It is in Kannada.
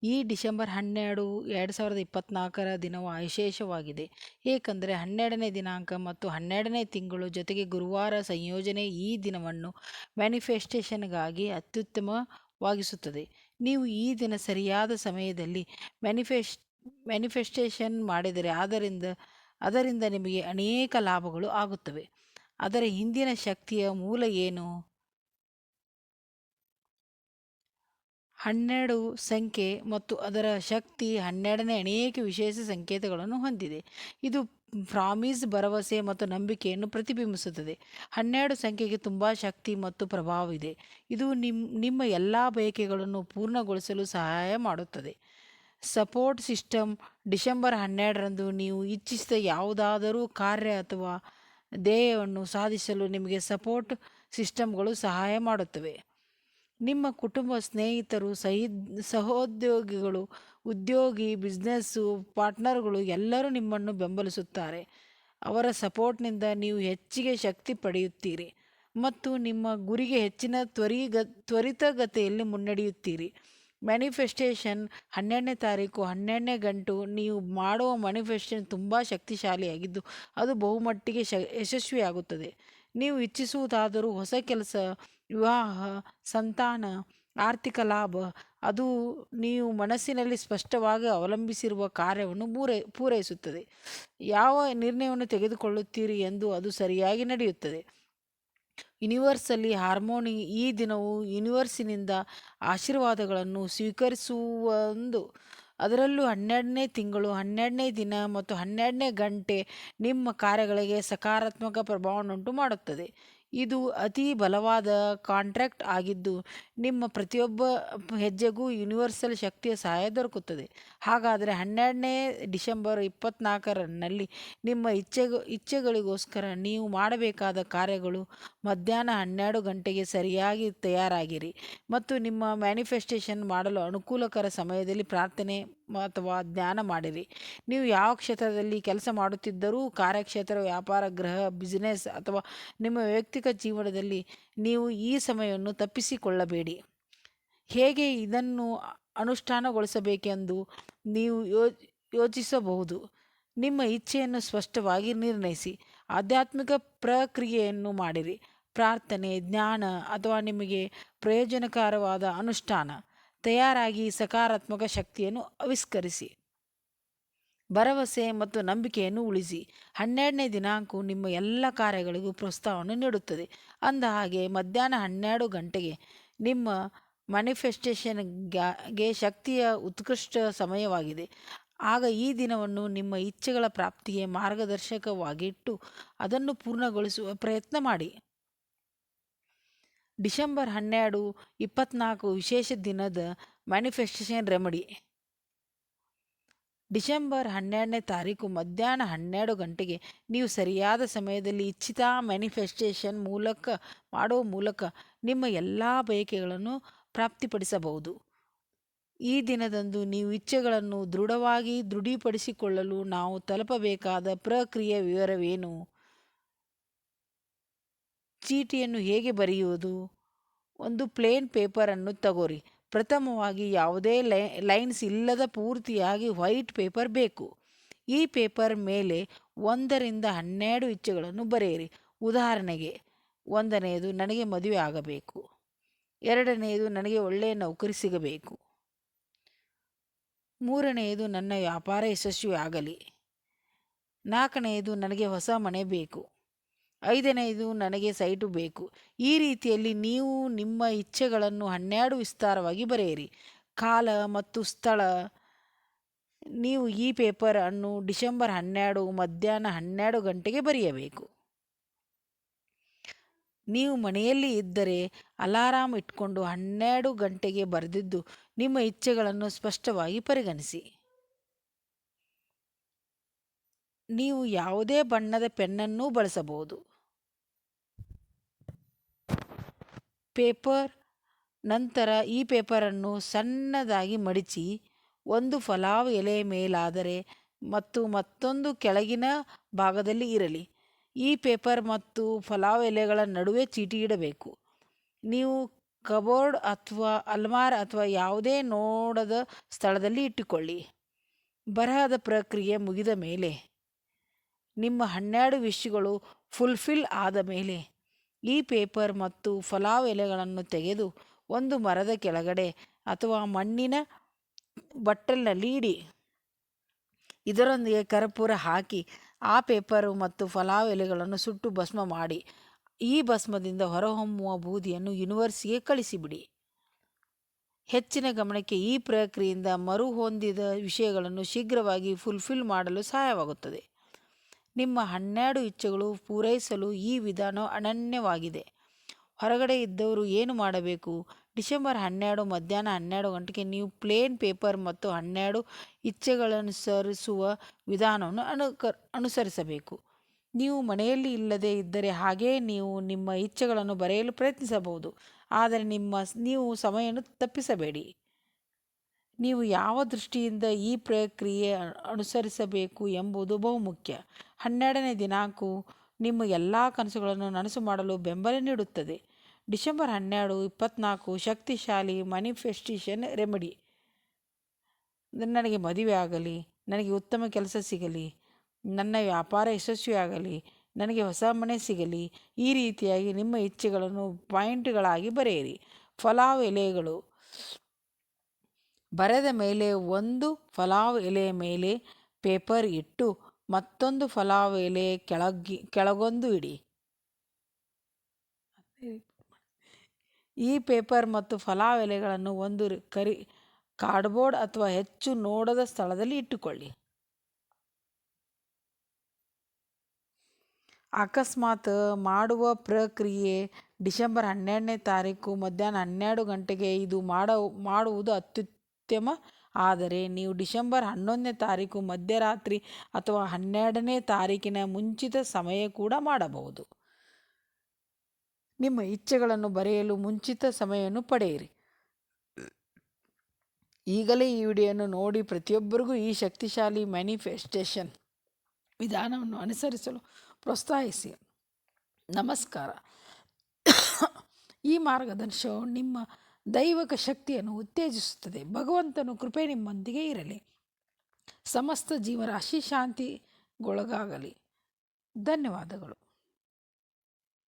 ಈ ಡಿಸೆಂಬರ್ 12, 2024 ದಿನವು ವಿಶೇಷವಾಗಿದೆ. ಏಕೆಂದರೆ 12ನೇ ದಿನಾಂಕ ಮತ್ತು 12ನೇ ತಿಂಗಳು ಜೊತೆಗೆ ಗುರುವಾರ ಸಂಯೋಜನೆ ಈ ದಿನವನ್ನು ಮ್ಯಾನಿಫೆಸ್ಟೇಷನ್ಗಾಗಿ ಅತ್ಯುತ್ತಮವಾಗಿಸುತ್ತದೆ. ನೀವು ಈ ದಿನ ಸರಿಯಾದ ಸಮಯದಲ್ಲಿ ಮ್ಯಾನಿಫೆಸ್ಟೇಷನ್ ಮಾಡಿದರೆ ಅದರಿಂದ ನಿಮಗೆ ಅನೇಕ ಲಾಭಗಳು ಆಗುತ್ತವೆ. ಅದರ ಹಿಂದಿನ ಶಕ್ತಿಯ ಮೂಲ ಏನು? 12 ಸಂಖ್ಯೆ ಮತ್ತು ಅದರ ಶಕ್ತಿ 12ನೇ ಅನೇಕ ವಿಶೇಷ ಸಂಕೇತಗಳನ್ನು ಹೊಂದಿದೆ. ಇದು ಪ್ರಾಮಿಸ್, ಭರವಸೆ ಮತ್ತು ನಂಬಿಕೆಯನ್ನು ಪ್ರತಿಬಿಂಬಿಸುತ್ತದೆ. 12 ಸಂಖ್ಯೆಗೆ ತುಂಬ ಶಕ್ತಿ ಮತ್ತು ಪ್ರಭಾವವಿದೆ. ಇದು ನಿಮ್ಮ ಎಲ್ಲ ಬಯಕೆಗಳನ್ನು ಪೂರ್ಣಗೊಳಿಸಲು ಸಹಾಯ ಮಾಡುತ್ತದೆ. Support system. ಡಿಸೆಂಬರ್ 12ರಂದು ನೀವು ಇಚ್ಛಿಸಿದ ಯಾವುದಾದರೂ ಕಾರ್ಯ ಅಥವಾ ಧ್ಯೇಯವನ್ನು ಸಾಧಿಸಲು ನಿಮಗೆ ಸಪೋರ್ಟ್ ಸಿಸ್ಟಮ್ಗಳು ಸಹಾಯ ಮಾಡುತ್ತವೆ. ನಿಮ್ಮ ಕುಟುಂಬ, ಸ್ನೇಹಿತರು, ಸಹೋದ್ಯೋಗಿಗಳು, ಉದ್ಯೋಗಿ, ಬಿಸ್ನೆಸ್ಸು ಪಾರ್ಟ್ನರ್ಗಳು ಎಲ್ಲರೂ ನಿಮ್ಮನ್ನು ಬೆಂಬಲಿಸುತ್ತಾರೆ. ಅವರ ಸಪೋರ್ಟ್ನಿಂದ ನೀವು ಹೆಚ್ಚಿಗೆ ಶಕ್ತಿ ಪಡೆಯುತ್ತೀರಿ ಮತ್ತು ನಿಮ್ಮ ಗುರಿಗೆ ಹೆಚ್ಚಿನ ತ್ವರಿತಗತಿಯಲ್ಲಿ ಮುನ್ನಡೆಯುತ್ತೀರಿ. ಮ್ಯಾನಿಫೆಸ್ಟೇಷನ್ 12ನೇ ತಾರೀಕು 12ನೇ ಗಂಟು. ನೀವು ಮಾಡುವ ಮ್ಯಾನಿಫೆಸ್ಟೇಷನ್ ತುಂಬ ಶಕ್ತಿಶಾಲಿಯಾಗಿದ್ದು ಅದು ಬಹುಮಟ್ಟಿಗೆ ಯಶಸ್ವಿಯಾಗುತ್ತದೆ. ನೀವು ಇಚ್ಛಿಸುವುದಾದರೂ ಹೊಸ ಕೆಲಸ, ವಿವಾಹ, ಸಂತಾನ, ಆರ್ಥಿಕ ಲಾಭ, ಅದು ನೀವು ಮನಸ್ಸಿನಲ್ಲಿ ಸ್ಪಷ್ಟವಾಗಿ ಅವಲಂಬಿಸಿರುವ ಕಾರ್ಯವನ್ನು ಪೂರೈಸುತ್ತದೆ. ಯಾವ ನಿರ್ಣಯವನ್ನು ತೆಗೆದುಕೊಳ್ಳುತ್ತೀರಿ ಎಂದು ಅದು ಸರಿಯಾಗಿ ನಡೆಯುತ್ತದೆ. ಯೂನಿವರ್ಸಲ್ಲಿ ಹಾರ್ಮೋನಿ. ಈ ದಿನವು ಯೂನಿವರ್ಸಿನಿಂದ ಆಶೀರ್ವಾದಗಳನ್ನು ಸ್ವೀಕರಿಸುವಂದು. ಅದರಲ್ಲೂ 12ನೇ ತಿಂಗಳು 12ನೇ ದಿನ ಮತ್ತು 12ನೇ ಗಂಟೆ ನಿಮ್ಮ ಕಾರ್ಯಗಳಿಗೆ ಸಕಾರಾತ್ಮಕ ಪ್ರಭಾವವನ್ನುಂಟು ಮಾಡುತ್ತದೆ. ಇದು ಅತಿ ಬಲವಾದ ಕಾಂಟ್ರಾಕ್ಟ್ ಆಗಿದ್ದು ನಿಮ್ಮ ಪ್ರತಿಯೊಬ್ಬ ಹೆಜ್ಜೆಗೂ ಯೂನಿವರ್ಸಲ್ ಶಕ್ತಿಯ ಸಹಾಯ ದೊರಕುತ್ತದೆ. ಹಾಗಾದರೆ 12ನೇ ಡಿಸೆಂಬರ್ 24ರಲ್ಲಿ ನಿಮ್ಮ ಇಚ್ಛೆಗಳಿಗೋಸ್ಕರ ನೀವು ಮಾಡಬೇಕಾದ ಕಾರ್ಯಗಳು: ಮಧ್ಯಾಹ್ನ 12 ಗಂಟೆಗೆ ಸರಿಯಾಗಿ ತಯಾರಾಗಿರಿ ಮತ್ತು ನಿಮ್ಮ ಮ್ಯಾನಿಫೆಸ್ಟೇಷನ್ ಮಾಡಲು ಅನುಕೂಲಕರ ಸಮಯದಲ್ಲಿ ಪ್ರಾರ್ಥನೆ ಅಥವಾ ಧ್ಯಾನ ಮಾಡಿರಿ. ನೀವು ಯಾವ ಕ್ಷೇತ್ರದಲ್ಲಿ ಕೆಲಸ ಮಾಡುತ್ತಿದ್ದರೂ, ಕಾರ್ಯಕ್ಷೇತ್ರ, ವ್ಯಾಪಾರ, ಗೃಹ, ಬಿಸಿನೆಸ್ ಅಥವಾ ನಿಮ್ಮ ವೈಯಕ್ತಿಕ ಜೀವನದಲ್ಲಿ, ನೀವು ಈ ಸಮಯವನ್ನು ತಪ್ಪಿಸಿಕೊಳ್ಳಬೇಡಿ. ಹೇಗೆ ಇದನ್ನು ಅನುಷ್ಠಾನಗೊಳಿಸಬೇಕೆಂದು ನೀವು ಯೋಚಿಸಬಹುದು. ನಿಮ್ಮ ಇಚ್ಛೆಯನ್ನು ಸ್ಪಷ್ಟವಾಗಿ ನಿರ್ಣಯಿಸಿ ಆಧ್ಯಾತ್ಮಿಕ ಪ್ರಕ್ರಿಯೆಯನ್ನು ಮಾಡಿರಿ. ಪ್ರಾರ್ಥನೆ, ಜ್ಞಾನ ಅಥವಾ ನಿಮಗೆ ಪ್ರಯೋಜನಕರವಾದ ಅನುಷ್ಠಾನ. ತಯಾರಾಗಿ ಸಕಾರಾತ್ಮಕ ಶಕ್ತಿಯನ್ನು ಆವಿಷ್ಕರಿಸಿ. ಭರವಸೆ ಮತ್ತು ನಂಬಿಕೆಯನ್ನು ಉಳಿಸಿ. 12ನೇ ದಿನಾಂಕವು ನಿಮ್ಮ ಎಲ್ಲ ಕಾರ್ಯಗಳಿಗೂ ಪ್ರೋತ್ಸಾಹವನ್ನು ನೀಡುತ್ತದೆ. ಅಂದಹಾಗೆ ಮಧ್ಯಾಹ್ನ 12 ಗಂಟೆಗೆ ನಿಮ್ಮ ಮ್ಯಾನಿಫೆಸ್ಟೇಷನ್ಗೆ ಶಕ್ತಿಯ ಉತ್ಕೃಷ್ಟ ಸಮಯವಾಗಿದೆ. ಆಗ ಈ ದಿನವನ್ನು ನಿಮ್ಮ ಇಚ್ಛೆಗಳ ಪ್ರಾಪ್ತಿಗೆ ಮಾರ್ಗದರ್ಶಕವಾಗಿಟ್ಟು ಅದನ್ನು ಪೂರ್ಣಗೊಳಿಸುವ ಪ್ರಯತ್ನ ಮಾಡಿ. ಡಿಸೆಂಬರ್ 12, 24 ವಿಶೇಷ ದಿನದ ಮ್ಯಾನಿಫೆಸ್ಟೇಷನ್ ರೆಮಿಡಿ. ಡಿಸೆಂಬರ್ 12ನೇ ತಾರೀಕು ಮಧ್ಯಾಹ್ನ 12 ಗಂಟೆಗೆ ನೀವು ಸರಿಯಾದ ಸಮಯದಲ್ಲಿ ಇಚ್ಛಿತ ಮ್ಯಾನಿಫೆಸ್ಟೇಷನ್ ಮಾಡುವ ಮೂಲಕ ನಿಮ್ಮ ಎಲ್ಲ ಬಯಕೆಗಳನ್ನು ಪ್ರಾಪ್ತಿಪಡಿಸಬಹುದು. ಈ ದಿನದಂದು ನೀವು ಇಚ್ಛೆಗಳನ್ನು ದೃಢಪಡಿಸಿಕೊಳ್ಳಲು ನಾವು ತಲುಪಬೇಕಾದ ಪ್ರಕ್ರಿಯೆಯ ವಿವರವೇನು? ಚೀಟಿಯನ್ನು ಹೇಗೆ ಬರೆಯುವುದು? ಒಂದು ಪ್ಲೇನ್ ಪೇಪರನ್ನು ತಗೋರಿ. ಪ್ರಥಮವಾಗಿ ಯಾವುದೇ ಲೈನ್ಸ್ ಇಲ್ಲದ ಪೂರ್ತಿಯಾಗಿ ವೈಟ್ ಪೇಪರ್ ಬೇಕು. ಈ ಪೇಪರ್ ಮೇಲೆ 1ರಿಂದ 12 ಇಚ್ಛೆಗಳನ್ನು ಬರೆಯಿರಿ. ಉದಾಹರಣೆಗೆ, 1ನೇದು ನನಗೆ ಮದುವೆ ಆಗಬೇಕು. 2ನೇದು ನನಗೆ ಒಳ್ಳೆಯ ನೌಕರಿ ಸಿಗಬೇಕು. 3ನೇದು ನನ್ನ ವ್ಯಾಪಾರ ಯಶಸ್ವಿ ಆಗಲಿ. 4ನೇದು ನನಗೆ ಹೊಸ ಮನೆ ಬೇಕು. 5ನೇದು ನನಗೆ ಸೈಟು ಬೇಕು. ಈ ರೀತಿಯಲ್ಲಿ ನೀವು ನಿಮ್ಮ ಇಚ್ಛೆಗಳನ್ನು 12 ವಿಸ್ತಾರವಾಗಿ ಬರೆಯಿರಿ. ಕಾಲ ಮತ್ತು ಸ್ಥಳ. ನೀವು ಈ ಪೇಪರ್ ಅನ್ನು ಡಿಸೆಂಬರ್ 12 ಮಧ್ಯಾಹ್ನ 12 ಗಂಟೆಗೆ ಬರೆಯಬೇಕು. ನೀವು ಮನೆಯಲ್ಲಿ ಇದ್ದರೆ ಅಲಾರಾಮ್ ಇಟ್ಕೊಂಡು 12 ಗಂಟೆಗೆ ಬರೆದಿದ್ದು ನಿಮ್ಮ ಇಚ್ಛೆಗಳನ್ನು ಸ್ಪಷ್ಟವಾಗಿ ಪರಿಗಣಿಸಿ. ನೀವು ಯಾವುದೇ ಬಣ್ಣದ ಪೆನ್ನನ್ನು ಬಳಸಬಹುದು. ಪೇಪರ್ ನಂತರ ಈ ಪೇಪರನ್ನು ಸಣ್ಣದಾಗಿ ಮಡಿಚಿ ಒಂದು ಪಲಾವ್ ಎಲೆ ಮೇಲಾದರೆ ಮತ್ತು ಮತ್ತೊಂದು ಕೆಳಗಿನ ಭಾಗದಲ್ಲಿ ಇರಲಿ. ಈ ಪೇಪರ್ ಮತ್ತು ಪಲಾವ್ ಎಲೆಗಳ ನಡುವೆ ಚೀಟಿ ಇಡಬೇಕು. ನೀವು ಕಬೋರ್ಡ್ ಅಥವಾ ಅಲ್ಮಾರ್ ಅಥವಾ ಯಾವುದೇ ನೋಡದ ಸ್ಥಳದಲ್ಲಿ ಇಟ್ಟುಕೊಳ್ಳಿ. ಬರಹದ ಪ್ರಕ್ರಿಯೆ ಮುಗಿದ ಮೇಲೆ, ನಿಮ್ಮ 12 ವಿಶ್ಗಳು ಫುಲ್ಫಿಲ್ ಆದ ಮೇಲೆ, ಈ ಪೇಪರ್ ಮತ್ತು ಪಲಾವ್ ಎಲೆಗಳನ್ನು ತೆಗೆದು ಒಂದು ಮರದ ಕೆಳಗಡೆ ಅಥವಾ ಮಣ್ಣಿನ ಬಟ್ಟಲಿನಲ್ಲಿ ಇಡಿ. ಇದರೊಂದಿಗೆ ಕರ್ಪೂರ ಹಾಕಿ ಆ ಪೇಪರು ಮತ್ತು ಪಲಾವ್ ಎಲೆಗಳನ್ನು ಸುಟ್ಟು ಭಸ್ಮ ಮಾಡಿ, ಈ ಭಸ್ಮದಿಂದ ಹೊರಹೊಮ್ಮುವ ಬೂದಿಯನ್ನು ಯೂನಿವರ್ಸಿಗೆ ಕಳಿಸಿಬಿಡಿ. ಹೆಚ್ಚಿನ ಗಮನಕ್ಕೆ ಈ ಪ್ರಕ್ರಿಯೆಯಿಂದ ಮರುಹೊಂದಿದ ವಿಷಯಗಳನ್ನು ಶೀಘ್ರವಾಗಿ ಫುಲ್ಫಿಲ್ ಮಾಡಲು ಸಹಾಯವಾಗುತ್ತದೆ. ನಿಮ್ಮ 12 ಇಚ್ಛೆಗಳು ಪೂರೈಸಲು ಈ ವಿಧಾನ ಅನನ್ಯವಾಗಿದೆ. ಹೊರಗಡೆ ಇದ್ದವರು ಏನು ಮಾಡಬೇಕು? ಡಿಸೆಂಬರ್ 12 ಮಧ್ಯಾಹ್ನ 12 ಗಂಟೆಗೆ ನೀವು ಪ್ಲೇನ್ ಪೇಪರ್ ಮತ್ತು 12 ಇಚ್ಛೆಗಳನುಸರಿಸುವ ವಿಧಾನವನ್ನು ಅನುಸರಿಸಬೇಕು. ನೀವು ಮನೆಯಲ್ಲಿ ಇಲ್ಲದೇ ಇದ್ದರೆ ಹಾಗೆಯೇ ನೀವು ನಿಮ್ಮ ಇಚ್ಛೆಗಳನ್ನು ಬರೆಯಲು ಪ್ರಯತ್ನಿಸಬಹುದು, ಆದರೆ ನೀವು ಸಮಯವನ್ನು ತಪ್ಪಿಸಬೇಡಿ. ನೀವು ಯಾವ ದೃಷ್ಟಿಯಿಂದ ಈ ಪ್ರಕ್ರಿಯೆ ಅನುಸರಿಸಬೇಕು ಎಂಬುದು ಬಹುಮುಖ್ಯ. 12ನೇ ದಿನಾಂಕವು ನಿಮ್ಮ ಎಲ್ಲ ಕನಸುಗಳನ್ನು ನನಸು ಮಾಡಲು ಬೆಂಬಲ ನೀಡುತ್ತದೆ. ಡಿಸೆಂಬರ್ 12, 24 ಶಕ್ತಿಶಾಲಿ ಮ್ಯಾನಿಫೆಸ್ಟೇಷನ್ ರೆಮಿಡಿ. ನನಗೆ ಮದುವೆ ಆಗಲಿ, ನನಗೆ ಉತ್ತಮ ಕೆಲಸ ಸಿಗಲಿ, ನನ್ನ ವ್ಯಾಪಾರ ಯಶಸ್ವಿಯಾಗಲಿ, ನನಗೆ ಹೊಸ ಮನೆ ಸಿಗಲಿ. ಈ ರೀತಿಯಾಗಿ ನಿಮ್ಮ ಇಚ್ಛೆಗಳನ್ನು ಪಾಯಿಂಟ್ಗಳಾಗಿ ಬರೆಯಿರಿ. ಪಲಾವ್ ಎಲೆಗಳು ಬರೆದ ಮೇಲೆ ಒಂದು ಪಲಾವ್ ಎಲೆಯ ಮೇಲೆ ಪೇಪರ್ ಇಟ್ಟು ಮತ್ತೊಂದು ಪಲಾವ್ ಎಲೆ ಕೆಳಗೊಂದು ಇಡಿ. ಈ ಪೇಪರ್ ಮತ್ತು ಪಲಾವ್ ಎಲೆಗಳನ್ನು ಒಂದು ಕಾರ್ಡ್ಬೋರ್ಡ್ ಅಥವಾ ಹೆಚ್ಚು ನೋಡದ ಸ್ಥಳದಲ್ಲಿ ಇಟ್ಟುಕೊಳ್ಳಿ. ಅಕಸ್ಮಾತ್ ಮಾಡುವ ಪ್ರಕ್ರಿಯೆ ಡಿಸೆಂಬರ್ 12ನೇ ತಾರೀಕು ಮಧ್ಯಾಹ್ನ 12 ಗಂಟೆಗೆ ಇದು ಮಾಡುವುದು ಅತ್ಯುತ್ತಮ. ಆದರೆ ನೀವು ಡಿಸೆಂಬರ್ 11ನೇ ತಾರೀಕು ಮಧ್ಯರಾತ್ರಿ ಅಥವಾ 12ನೇ ತಾರೀಕಿನ ಮುಂಚಿತ ಸಮಯ ಕೂಡ ಮಾಡಬಹುದು. ನಿಮ್ಮ ಇಚ್ಛೆಗಳನ್ನು ಬರೆಯಲು ಮುಂಚಿತ ಸಮಯವನ್ನು ಪಡೆಯಿರಿ. ಈಗಲೇ ಈ ವಿಡಿಯೋವನ್ನು ನೋಡಿ ಪ್ರತಿಯೊಬ್ಬರಿಗೂ ಈ ಶಕ್ತಿಶಾಲಿ ಮ್ಯಾನಿಫೆಸ್ಟೇಷನ್ ವಿಧಾನವನ್ನು ಅನುಸರಿಸಲು ಪ್ರೋತ್ಸಾಹಿಸಿ. ನಮಸ್ಕಾರ. ಈ ಮಾರ್ಗದರ್ಶನವು ನಿಮ್ಮ ದೈವಿಕ ಶಕ್ತಿಯನ್ನು ಉತ್ತೇಜಿಸುತ್ತದೆ. ಭಗವಂತನ ಕೃಪೆ ನಿಮ್ಮೊಂದಿಗೆ ಇರಲಿ. ಸಮಸ್ತ ಜೀವರಾಶಿ ಶಾಂತಿಗೊಳಗಾಗಲಿ. ಧನ್ಯವಾದಗಳು.